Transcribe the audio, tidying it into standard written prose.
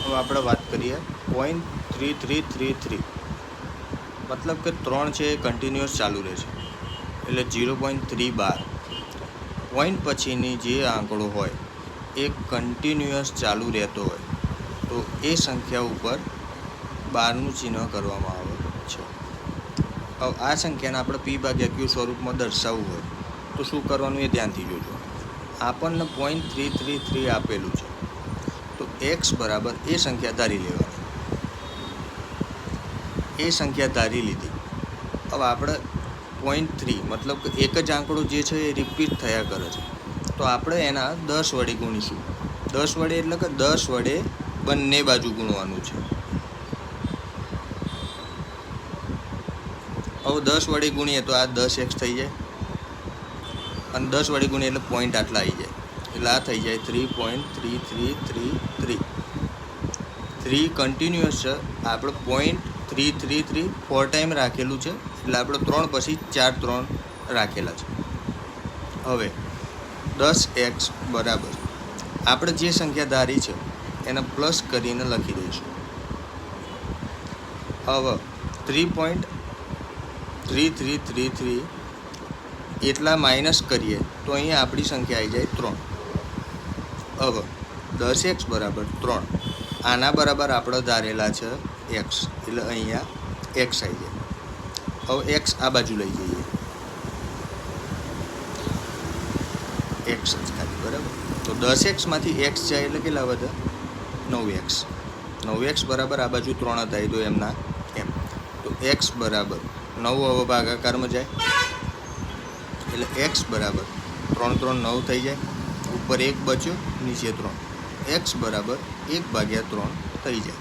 હવે આપણે વાત કરીએ 0.3333, મતલબ કે 3 છે એ કન્ટિન્યુઅસ ચાલુ રહે છે, એટલે 0.312. પોઈન્ટ પછીની જે આંકડો હોય એ કન્ટિન્યુઅસ ચાલુ રહેતો હોય તો એ સંખ્યા ઉપર 12નું ચિહ્ન કરવામાં આવે છે. હવે આ સંખ્યાને આપણે P/Q સ્વરૂપમાં દર્શાવવું હોય તો શું કરવાનું એ ધ્યાનથી જોજો. આપણને 0.333 આપેલું છે તો x બરાબર એ સંખ્યા ધારી લેવાની. એ સંખ્યા ધારી લીધી. હવે આપણે 0.3 મતલબ કે એક જ આંકડો જે છે એ રિપીટ થયા કરે છે તો આપણે એના 10 વડે ગુણીશું. 10 વડે એટલે કે 10 વડે બંને બાજુ ગુણવાનું છે. હવે 10 વડે ગુણીએ તો આ 10x થઈ જાય અને 10 વડે ગુણીએ એટલે પોઈન્ટ આટલા આવી જાય, એટલે આ થઈ જાય 3.3333. 3 કન્ટિન્યુઅસ છે, આપણે 0.333 4 ટાઈમ રાખેલું છે એટલે આપણે 3 પછી 4 3 રાખેલા છે. હવે 10x બરાબર આપણે જે સંખ્યા ધારી છે એને પ્લસ કરીને લખી દઈશું. હવે 3.3333 એટલા માઇનસ કરીએ તો અહીંયા આપણી સંખ્યા આવી જાય 3. હવે 10x બરાબર 3, આના બરાબર આપણે ધારેલા છે x, એટલે અહીંયા x આવી જાય. હવે x આ બાજુ લઈ જઈએ, x જ ખાલી, બરાબર. તો 10x માંથી x જાય એટલે કેટલા વધે? 9x. 9x બરાબર આ બાજુ 3 હતા તો એમના એમ. તો x બરાબર 9 હવે ભાગાકારમાં જાય એટલે x બરાબર 3 3 9 થઈ જાય. ઉપર 1 બચ્યો, નીચે 3. x બરાબર 1/3 થઈ જાય.